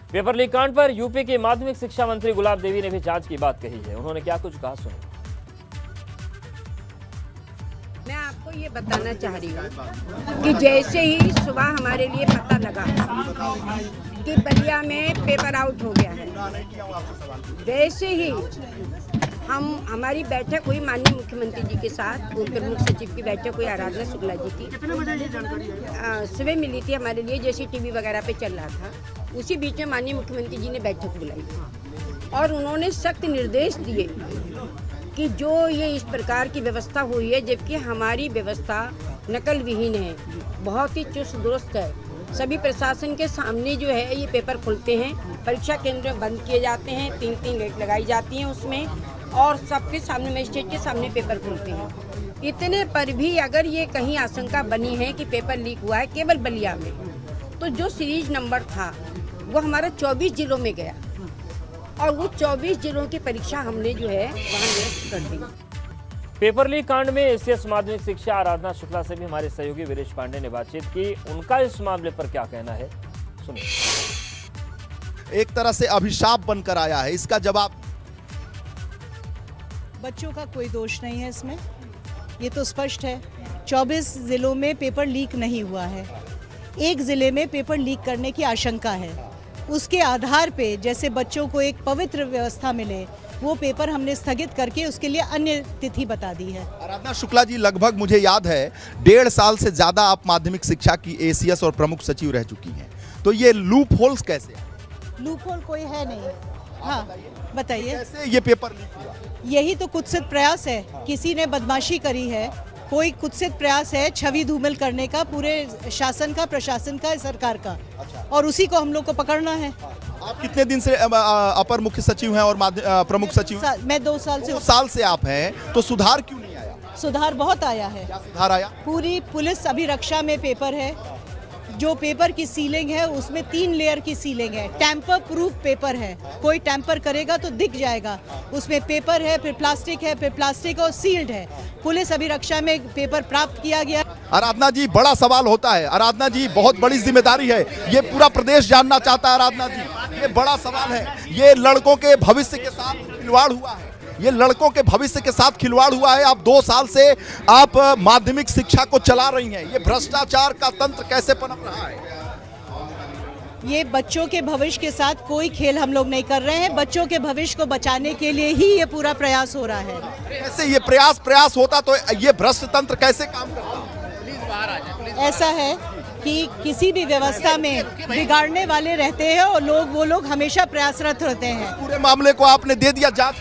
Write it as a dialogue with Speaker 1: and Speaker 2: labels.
Speaker 1: Paper leak कांड पर UP के माध्यमिक शिक्षा मंत्री गुलाब देवी ने भी जांच की बात कही है। उन्होंने क्या कुछ कहा, सुनिए।
Speaker 2: मैं आपको ये बताना चाह रही हूँ कि जैसे ही सुबह हमारे लिए पता लगा कि बलिया में पेपर आउट हो गया है, वैसे ही हमारी बैठक हुई माननीय मुख्यमंत्री जी के साथ। उप प्रमुख सचिव की बैठक हुई, आराधना शुक्ला जी की।
Speaker 3: कितने बजे ये जानकारी
Speaker 2: सुबह मिली थी हमारे लिए, जैसे टीवी वगैरह पे चल रहा था। उसी बीच में माननीय मुख्यमंत्री जी ने बैठक बुलाई और उन्होंने सख्त निर्देश दिए कि जो ये इस प्रकार की व्यवस्था हुई है, जबकि हमारी व्यवस्था नकल विहीन है, बहुत ही चुस्त दुरुस्त है। सभी प्रशासन के सामने जो है ये पेपर खुलते हैं, परीक्षा केंद्र बंद किए जाते हैं, 3-3 लेट लगाई जाती हैं उसमें, और सबके सामने, मजिस्ट्रेट के सामने पेपर खुलते हैं। इतने पर भी अगर ये कहीं आशंका बनी है कि पेपर लीक हुआ है केवल बलिया में, तो जो सीरीज नंबर था वो हमारा 24 जिलों में गया और वो 24 जिलों की परीक्षा हमने जो है वहाँ निरस्त कर दी।
Speaker 1: पेपर लीक कांड में एसीएस माध्यमिक शिक्षा आराधना शुक्ला से भी हमारे सहयोगी वीरेश पांडे ने बातचीत की। उनका इस मामले पर क्या कहना है, सुनिए।
Speaker 4: एक तरह से अभिशाप बनकर आया है, इसका जवाब।
Speaker 5: बच्चों का कोई दोष नहीं है इसमें, ये तो स्पष्ट है। 24 जिलों में पेपर लीक नहीं हुआ है, एक जिले में पेपर लीक करने की आशंका है। उसके आधार पे जैसे बच्चों को एक पवित्र व्यवस्था मिले, वो पेपर हमने स्थगित करके उसके लिए अन्य तिथि बता दी है।
Speaker 4: आराधना शुक्ला जी, लगभग मुझे याद है 1.5 साल से ज्यादा आप माध्यमिक शिक्षा की एसीएस और प्रमुख सचिव रह चुकी हैं, तो ये लूप होल्स कैसे?
Speaker 5: लूप होल कोई है नहीं। हाँ बताइए,
Speaker 4: कैसे ये पेपर लीक हुआ?
Speaker 5: यही तो कुत्सित प्रयास है, किसी ने बदमाशी करी है, कोई कुत्सित प्रयास है छवि धूमिल करने का पूरे शासन का, प्रशासन का, सरकार का। और उसी को हम लोग को पकड़ना है।
Speaker 4: आप कितने दिन से अपर मुख्य सचिव हैं और प्रमुख सचिव?
Speaker 5: मैं 2 साल से।
Speaker 4: 2 साल से आप हैं, तो सुधार क्यों नहीं आया?
Speaker 5: सुधार बहुत आया है।
Speaker 4: क्या सुधार आया?
Speaker 5: पूरी पुलिस अभिरक्षा में पेपर है, जो पेपर की सीलिंग है उसमें 3 लेयर की सीलिंग है, टैंपर प्रूफ पेपर है, कोई टैंपर करेगा तो दिख जाएगा। उसमें पेपर है, फिर प्लास्टिक और सील्ड है। पुलिस अभिरक्षा में पेपर प्राप्त किया गया।
Speaker 4: आराधना जी, बड़ा सवाल होता है। आराधना जी, बहुत बड़ी जिम्मेदारी है, ये पूरा प्रदेश जानना चाहता है। आराधना जी, ये बड़ा सवाल है, ये लड़कों के भविष्य के साथ खिलवाड़ हुआ है, ये लड़कों के भविष्य के साथ खिलवाड़ हुआ है। आप 2 साल से आप माध्यमिक शिक्षा को चला रही हैं, ये भ्रष्टाचार का तंत्र कैसे पनप रहा है?
Speaker 5: ये बच्चों के भविष्य के साथ कोई खेल हम लोग नहीं कर रहे हैं, बच्चों के भविष्य को बचाने के लिए ही ये पूरा प्रयास हो रहा है।
Speaker 4: कैसे ये प्रयास होता तो ये भ्रष्ट तंत्र कैसे काम करता?
Speaker 5: ऐसा है कि किसी भी व्यवस्था में बिगाड़ने वाले रहते हैं और वो लोग हमेशा प्रयासरत रहते हैं।
Speaker 4: पूरे मामले को आपने दे दिया जांच?